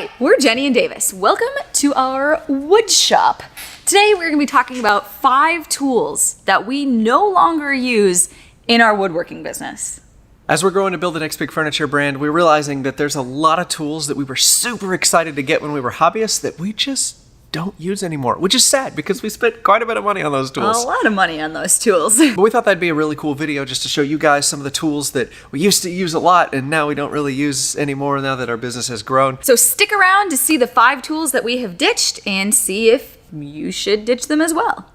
Hi, we're Jenny and Davis. Welcome to our wood shop. Today we're going to be talking about 5 tools that we no longer use in our woodworking business. As we're growing to build the next big furniture brand, we're realizing that there's a lot of tools that we were super excited to get when we were hobbyists that we just don't use anymore, which is sad because we spent quite a bit of money on those tools. A lot of money on those tools. But we thought that'd be a really cool video just to show you guys some of the tools that we used to use a lot and now we don't really use anymore now that our business has grown. So stick around to see the 5 tools that we have ditched and see if you should ditch them as well.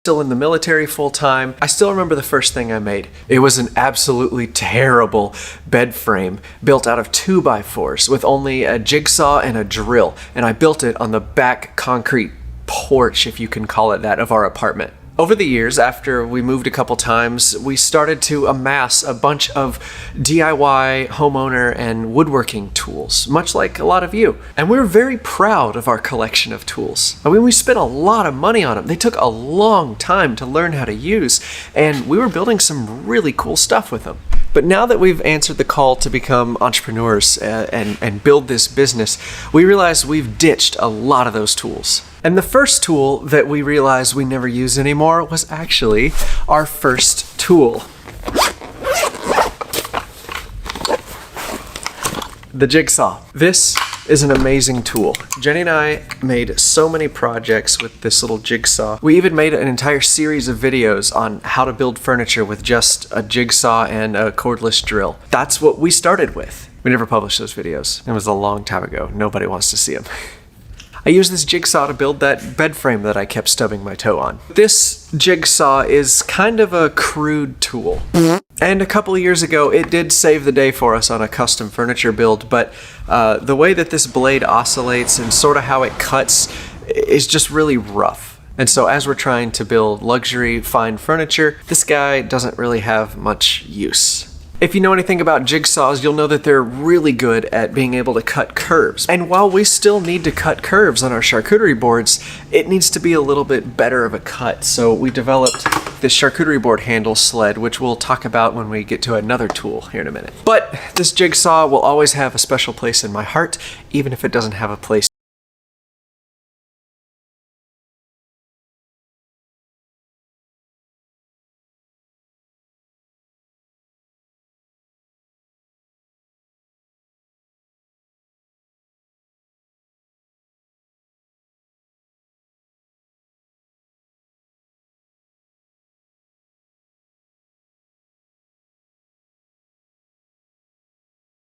Still in the military full time. I still remember the first thing I made. It was an absolutely terrible bed frame built out of 2x4s with only a jigsaw and a drill, and I built it on the back concrete porch, if you can call it that, of our apartment. Over the years, after we moved a couple times, we started to amass a bunch of DIY, homeowner, and woodworking tools, much like a lot of you. And we were very proud of our collection of tools. I mean, we spent a lot of money on them. They took a long time to learn how to use, and we were building some really cool stuff with them. But now that we've answered the call to become entrepreneurs and build this business, we realize we've ditched a lot of those tools. And the first tool that we realized we never use anymore was actually our first tool. The jigsaw. This is an amazing tool. Jenny and I made so many projects with this little jigsaw. We even made an entire series of videos on how to build furniture with just a jigsaw and a cordless drill. That's what we started with. We never published those videos. It was a long time ago. Nobody wants to see them. I used this jigsaw to build that bed frame that I kept stubbing my toe on. This jigsaw is kind of a crude tool. And a couple of years ago, it did save the day for us on a custom furniture build, but the way that this blade oscillates and sort of how it cuts is just really rough. And so as we're trying to build luxury, fine furniture, this guy doesn't really have much use. If you know anything about jigsaws, you'll know that they're really good at being able to cut curves. And while we still need to cut curves on our charcuterie boards, it needs to be a little bit better of a cut. So we developed this charcuterie board handle sled, which we'll talk about when we get to another tool here in a minute. But this jigsaw will always have a special place in my heart, even if it doesn't have a place.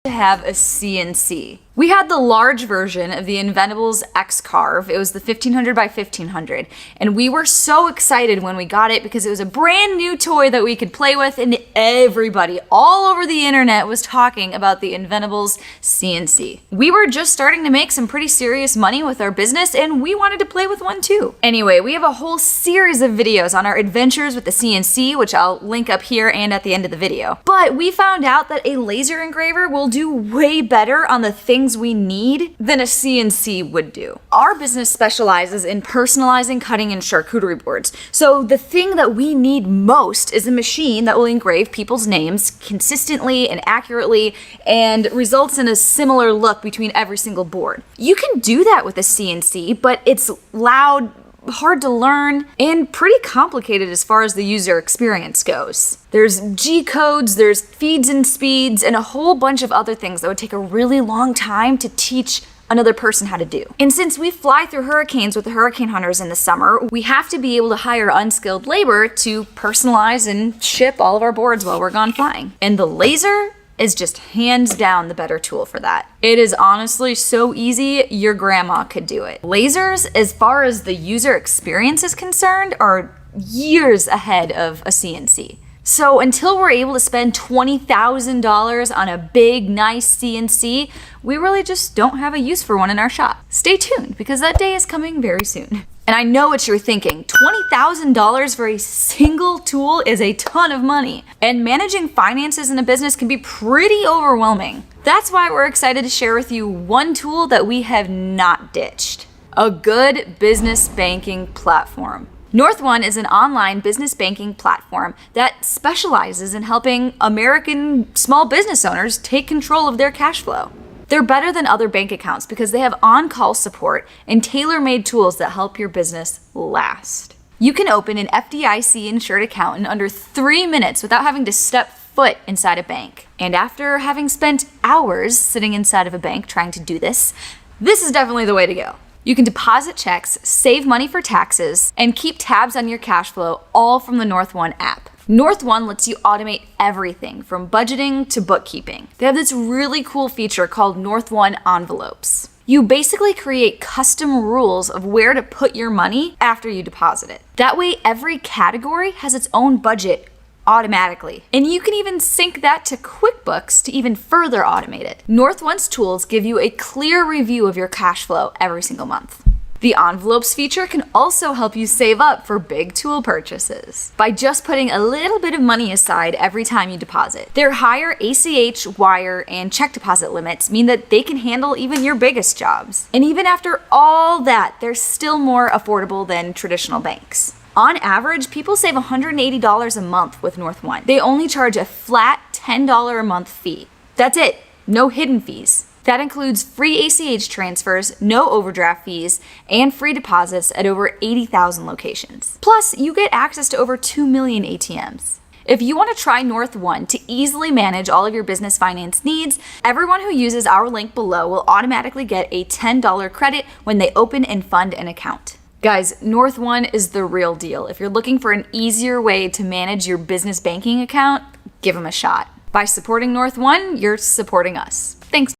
To have a CNC. We had the large version of the Inventables X-Carve. It was the 1500 by 1500, and we were so excited when we got it because it was a brand new toy that we could play with, and everybody all over the internet was talking about the Inventables CNC. We were just starting to make some pretty serious money with our business, and we wanted to play with one too. Anyway, we have a whole series of videos on our adventures with the CNC, which I'll link up here and at the end of the video. But we found out that a laser engraver will do way better on the things we need than a CNC would do. Our business specializes in personalizing cutting and charcuterie boards. So the thing that we need most is a machine that will engrave people's names consistently and accurately and results in a similar look between every single board. You can do that with a CNC, but it's loud, hard to learn, and pretty complicated as far as the user experience goes. There's G-codes, there's feeds and speeds, and a whole bunch of other things that would take a really long time to teach another person how to do. And since we fly through hurricanes with the hurricane hunters in the summer, we have to be able to hire unskilled labor to personalize and ship all of our boards while we're gone flying. And the laser is just hands down the better tool for that. It is honestly so easy, your grandma could do it. Lasers, as far as the user experience is concerned, are years ahead of a CNC. So until we're able to spend $20,000 on a big, nice CNC, we really just don't have a use for one in our shop. Stay tuned, because that day is coming very soon. And I know what you're thinking, $20,000 for a single tool is a ton of money. And managing finances in a business can be pretty overwhelming. That's why we're excited to share with you one tool that we have not ditched. A good business banking platform. North One is an online business banking platform that specializes in helping American small business owners take control of their cash flow. They're better than other bank accounts because they have on-call support and tailor-made tools that help your business last. You can open an FDIC insured account in under 3 minutes without having to step foot inside a bank. And after having spent hours sitting inside of a bank trying to do this is definitely the way to go. You can deposit checks, save money for taxes, and keep tabs on your cash flow all from the North One app. North One lets you automate everything from budgeting to bookkeeping. They have this really cool feature called North One envelopes. You basically create custom rules of where to put your money after you deposit it. That way, every category has its own budget automatically. And you can even sync that to QuickBooks to even further automate it. North One's tools give you a clear review of your cash flow every single month. The envelopes feature can also help you save up for big tool purchases by just putting a little bit of money aside every time you deposit. Their higher ACH, wire, and check deposit limits mean that they can handle even your biggest jobs. And even after all that, they're still more affordable than traditional banks. On average, people save $180 a month with North One. They only charge a flat $10 a month fee. That's it, no hidden fees. That includes free ACH transfers, no overdraft fees, and free deposits at over 80,000 locations. Plus, you get access to over 2 million ATMs. If you want to try North One to easily manage all of your business finance needs, everyone who uses our link below will automatically get a $10 credit when they open and fund an account. Guys, North One is the real deal. If you're looking for an easier way to manage your business banking account, give them a shot. By supporting North One, you're supporting us. Thanks.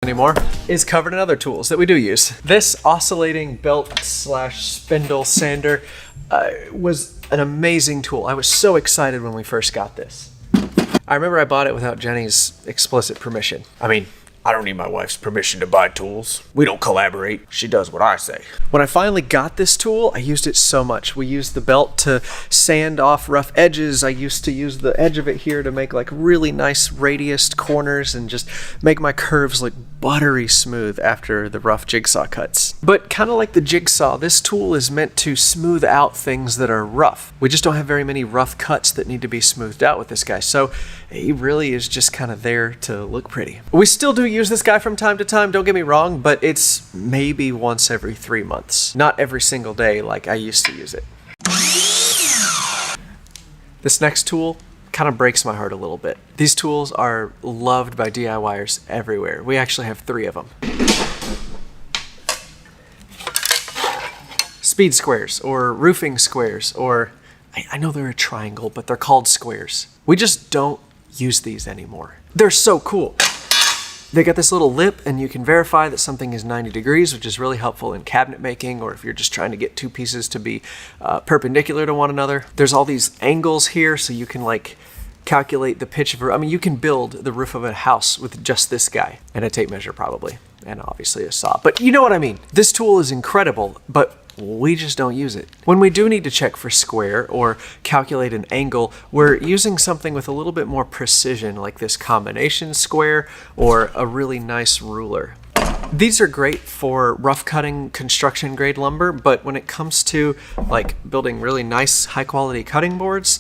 Anymore is covered in other tools that we do use. This oscillating belt slash spindle sander was an amazing tool. I was so excited when we first got this. I remember I bought it without Jenny's explicit permission. I mean, I don't need my wife's permission to buy tools. We don't collaborate. She does what I say. When I finally got this tool, I used it so much. We used the belt to sand off rough edges. I used to use the edge of it here to make like really nice radiused corners and just make my curves look buttery smooth after the rough jigsaw cuts. But kind of like the jigsaw, this tool is meant to smooth out things that are rough. We just don't have very many rough cuts that need to be smoothed out with this guy. So he really is just kind of there to look pretty. We still do use this guy from time to time, don't get me wrong, but it's maybe once every 3 months. Not every single day like I used to use it. This next tool kind of breaks my heart a little bit. These tools are loved by DIYers everywhere. We actually have 3 of them. Speed squares, or roofing squares, or I know they're a triangle, but they're called squares. We just don't use these anymore. They're so cool. They got this little lip and you can verify that something is 90 degrees, which is really helpful in cabinet making, or if you're just trying to get 2 pieces to be perpendicular to one another. There's all these angles here so you can like calculate the pitch of a, I mean, you can build the roof of a house with just this guy and a tape measure probably, and obviously a saw, but you know what I mean. This tool is incredible, but we just don't use it. When we do need to check for square or calculate an angle, we're using something with a little bit more precision, like this combination square or a really nice ruler. These are great for rough cutting construction grade lumber, but when it comes to like building really nice high quality cutting boards,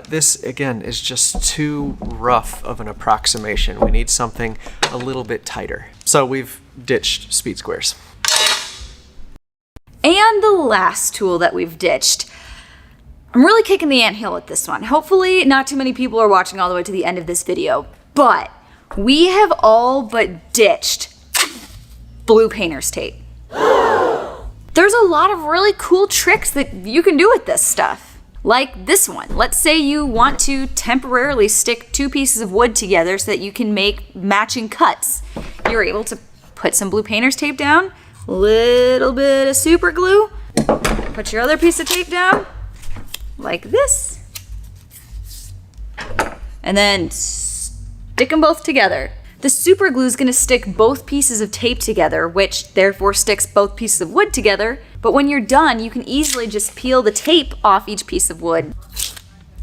this again is just too rough of an approximation. We need something a little bit tighter. So we've ditched speed squares. And the last tool that we've ditched. I'm really kicking the anthill with this one. Hopefully not too many people are watching all the way to the end of this video, but we have all but ditched blue painter's tape. There's a lot of really cool tricks that you can do with this stuff. Like this one. Let's say you want to temporarily stick 2 pieces of wood together so that you can make matching cuts. You're able to put some blue painter's tape down, little bit of super glue, put your other piece of tape down, like this. And then stick them both together. The super glue is going to stick both pieces of tape together, which therefore sticks both pieces of wood together. But when you're done, you can easily just peel the tape off each piece of wood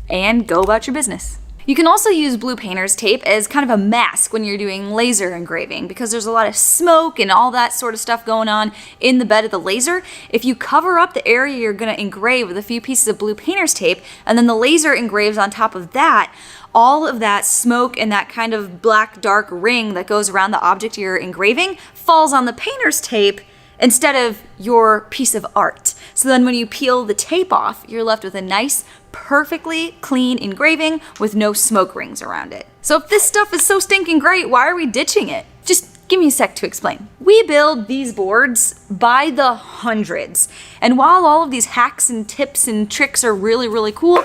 and go about your business. You can also use blue painter's tape as kind of a mask when you're doing laser engraving, because there's a lot of smoke and all that sort of stuff going on in the bed of the laser. If you cover up the area you're going to engrave with a few pieces of blue painter's tape, and then the laser engraves on top of that, all of that smoke and that kind of black dark ring that goes around the object you're engraving falls on the painter's tape instead of your piece of art. So then when you peel the tape off, you're left with a nice, perfectly clean engraving with no smoke rings around it. So if this stuff is so stinking great, why are we ditching it? Just give me a sec to explain. We build these boards by the hundreds. And while all of these hacks and tips and tricks are really, really cool,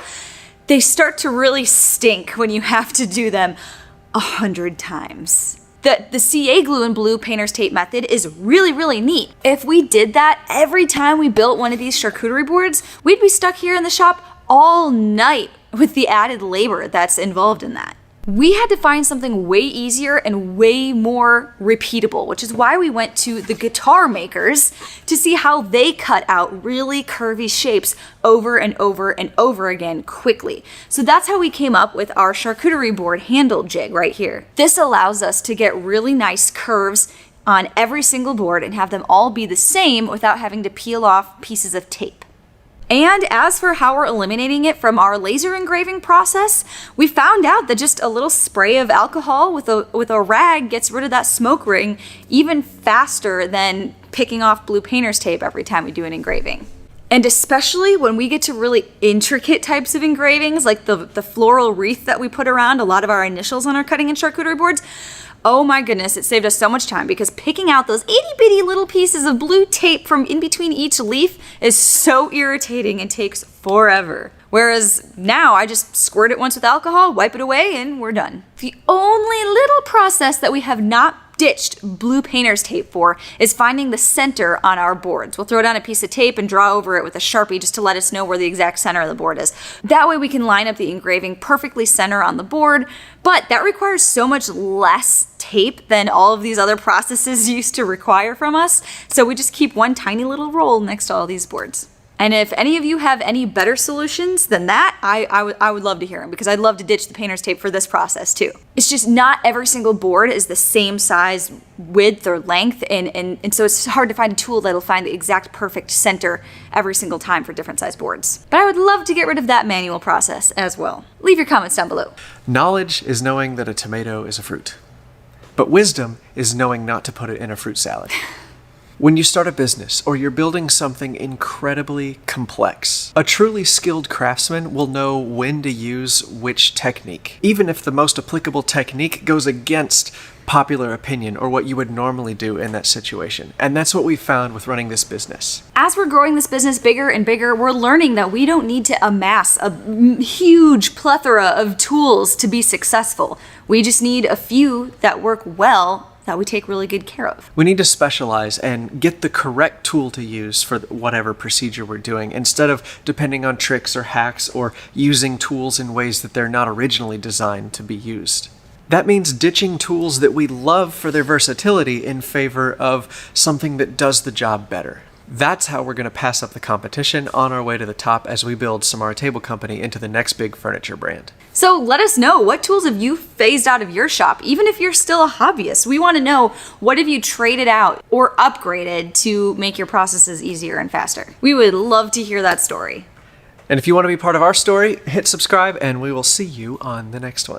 they start to really stink when you have to do them 100 times. The CA glue and blue painter's tape method is really, really neat. If we did that every time we built one of these charcuterie boards, we'd be stuck here in the shop all night with the added labor that's involved in that. We had to find something way easier and way more repeatable, which is why we went to the guitar makers to see how they cut out really curvy shapes over and over and over again quickly. So that's how we came up with our charcuterie board handle jig right here. This allows us to get really nice curves on every single board and have them all be the same without having to peel off pieces of tape. And as for how we're eliminating it from our laser engraving process, we found out that just a little spray of alcohol with a rag gets rid of that smoke ring even faster than picking off blue painter's tape every time we do an engraving. And especially when we get to really intricate types of engravings, like the floral wreath that we put around a lot of our initials on our cutting and charcuterie boards, oh my goodness, it saved us so much time, because picking out those itty bitty little pieces of blue tape from in between each leaf is so irritating and takes forever. Whereas now I just squirt it once with alcohol, wipe it away, and we're done. The only little process that we have not ditched blue painter's tape for is finding the center on our boards. We'll throw down a piece of tape and draw over it with a Sharpie just to let us know where the exact center of the board is. That way we can line up the engraving perfectly center on the board, but that requires so much less tape than all of these other processes used to require from us, so we just keep one tiny little roll next to all these boards. And if any of you have any better solutions than that, I would love to hear them, because I'd love to ditch the painter's tape for this process too. It's just not every single board is the same size, width, or length, and so it's hard to find a tool that'll find the exact perfect center every single time for different size boards. But I would love to get rid of that manual process as well. Leave your comments down below. Knowledge is knowing that a tomato is a fruit. But wisdom is knowing not to put it in a fruit salad. When you start a business or you're building something incredibly complex, a truly skilled craftsman will know when to use which technique, even if the most applicable technique goes against popular opinion or what you would normally do in that situation. And that's what we found with running this business. As we're growing this business bigger and bigger, we're learning that we don't need to amass a huge plethora of tools to be successful. We just need a few that work well, that we take really good care of. We need to specialize and get the correct tool to use for whatever procedure we're doing, instead of depending on tricks or hacks or using tools in ways that they're not originally designed to be used. That means ditching tools that we love for their versatility in favor of something that does the job better. That's how we're going to pass up the competition on our way to the top as we build Samara Table Company into the next big furniture brand. So let us know, what tools have you phased out of your shop? Even if you're still a hobbyist, we want to know, what have you traded out or upgraded to make your processes easier and faster? We would love to hear that story. And if you want to be part of our story, hit subscribe and we will see you on the next one.